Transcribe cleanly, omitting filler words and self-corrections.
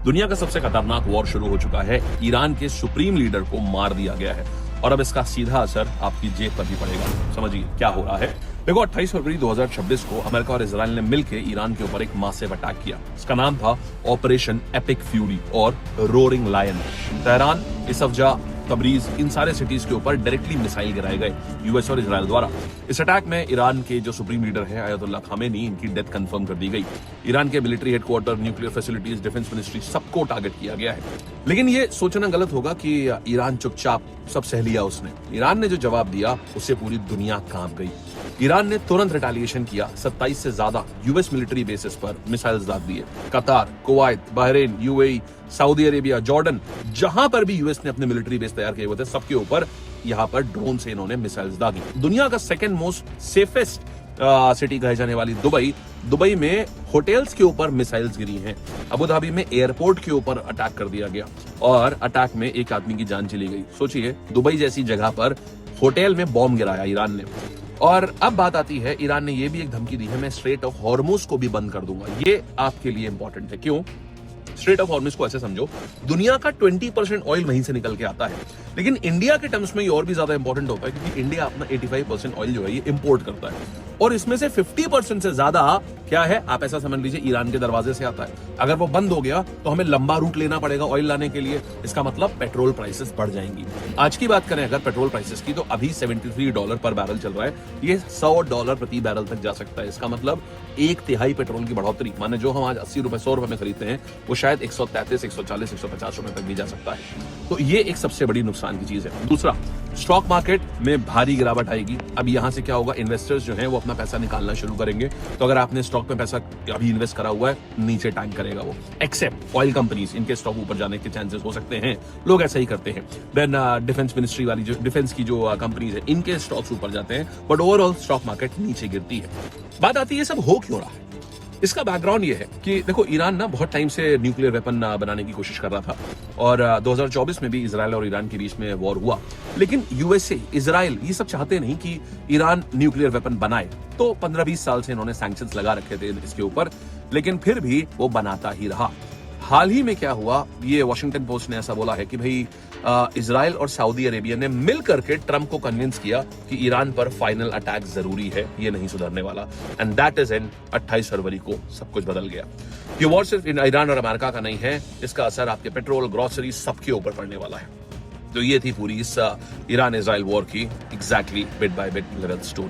दुनिया का सबसे खतरनाक वॉर शुरू हो चुका है। ईरान के सुप्रीम लीडर को मार दिया गया है और अब इसका सीधा असर आपकी जेब पर भी पड़ेगा। समझिए क्या हो रहा है। देखो 28 फरवरी 2026 को अमेरिका और इजराइल ने मिलकर ईरान के ऊपर एक मासिव अटैक किया। इसका नाम था ऑपरेशन एपिक फ्यूरी और रोरिंग लायन। तेहरान, इसफजा, तबरीज, इन सारे सिटीज के ऊपर डायरेक्टली मिसाइल गिराए गए यूएस और इजराइल द्वारा। इस अटैक में ईरान के जो सुप्रीम लीडर है अयतुल्लाह खामेनी, इनकी डेथ कंफर्म कर दी गई। ईरान के military headquarter, nuclear facilities, defence ministry, सबको टारगेट किया गया है। लेकिन ये सोचना गलत होगा कि ईरान चुपचाप सब सह लिया उसने। ईरान ने जो जवाब दिया उससे पूरी दुनिया कांप गई। ईरान ने तुरंत रिटेलिएशन किया। 27 से ज्यादा यूएस मिलिट्री बेसिस पर मिसाइल्स दाग दिए। कतार, Kuwait, Bahrain, UAE, Saudi Arabia, Jordan, जहां पर भी यूएस ने अपने मिलिट्री बेस तैयार किए हुए थे, सबके ऊपर यहां पर ड्रोन से इन्होंने मिसाइल्स दागी। दुनिया का सेकंड मोस्ट सेफेस्ट सिटी कहे जाने वाली दुबई में होटल्स के ऊपर मिसाइल्स गिरी हैं। अबू धाबी में एयरपोर्ट के ऊपर अटैक कर दिया गया और अटैक में एक आदमी की जान चली गई। सोचिए, दुबई जैसी जगह पर होटल में बॉम्ब गिराया ईरान ने। और अब बात आती है, ईरान ने यह भी एक धमकी दी है, मैं स्ट्रेट ऑफ हॉर्मुज को भी बंद कर दूंगा। ये आपके लिए इंपॉर्टेंट है। क्यों? स्ट्रेट ऑफ हॉर्मुज को ऐसे समझो, दुनिया का 20% ऑयल वहीं से निकल के आता है, लेकिन इंडिया के टर्म्स में ये और भी ज्यादा इंपॉर्टेंट होता है क्योंकि इंडिया अपना 85% ऑयल जो है ये इंपोर्ट करता है और इसमें से 50% से ज्यादा क्या है, आप ऐसा समझ लीजिए, ईरान के दरवाजे से आता है। अगर वो बंद हो गया तो हमें लंबा रूट लेना पड़ेगा ऑयल लाने के लिए। इसका मतलब पेट्रोल प्राइसेस बढ़ जाएंगी। आज की बात करें अगर पेट्रोल प्राइसेस की, तो अभी $73 पर बैरल चल रहा है। ये $100 प्रति बैरल तक जा सकता है। इसका मतलब 1/3 पेट्रोल की बढ़ोतरी, माने जो हम आज 80 रुपए 100 रुपए में खरीदते हैं वो शायद 133, 140, 150 रुपए तक भी जा सकता है। तो ये एक सबसे बड़ी नुकसान की चीज है। दूसरा, स्टॉक मार्केट में भारी गिरावट आएगी। अब यहां से क्या होगा, इन्वेस्टर्स जो हैं वो अपना पैसा निकालना शुरू करेंगे। तो अगर आपने स्टॉक में पैसा अभी इन्वेस्ट करा हुआ है, नीचे टैंक करेगा वो। एक्सेप्ट ऑयल कंपनीज, इनके स्टॉक ऊपर जाने के चांसेस हो सकते हैं, लोग ऐसा ही करते हैं। देन डिफेंस मिनिस्ट्री वाली जो डिफेंस की जो कंपनीज है, इनके स्टॉक्स ऊपर जाते हैं, बट ओवरऑल स्टॉक मार्केट नीचे गिरती है। बात आती है सब हो क्यों रहा है। इसका बैकग्राउंड ये है कि देखो, ईरान ना बहुत टाइम से न्यूक्लियर वेपन बनाने की कोशिश कर रहा था और 2024 में भी इजराइल और ईरान के बीच में वॉर हुआ। लेकिन यूएसए, इजराइल, ये सब चाहते नहीं कि ईरान न्यूक्लियर वेपन बनाए। तो 15-20 साल से इन्होंने सैंक्शंस लगा रखे थे इसके ऊपर, लेकिन फिर भी वो बनाता ही रहा। हाल ही में क्या हुआ, ये वॉशिंगटन पोस्ट ने ऐसा बोला है कि भाई इजराइल और सऊदी अरेबिया ने मिल करके ट्रंप को कन्विंस किया कि ईरान पर फाइनल अटैक जरूरी है, ये नहीं सुधरने वाला। एंड दैट इज एंड 28 फरवरी को सब कुछ बदल गया। ये वॉर सिर्फ ईरान और अमेरिका का नहीं है, इसका असर आपके पेट्रोल, ग्रोसरी, सबके ऊपर पड़ने वाला है। तो ये थी पूरी इस ईरान इजराइल वॉर की exactly bit by bit level story.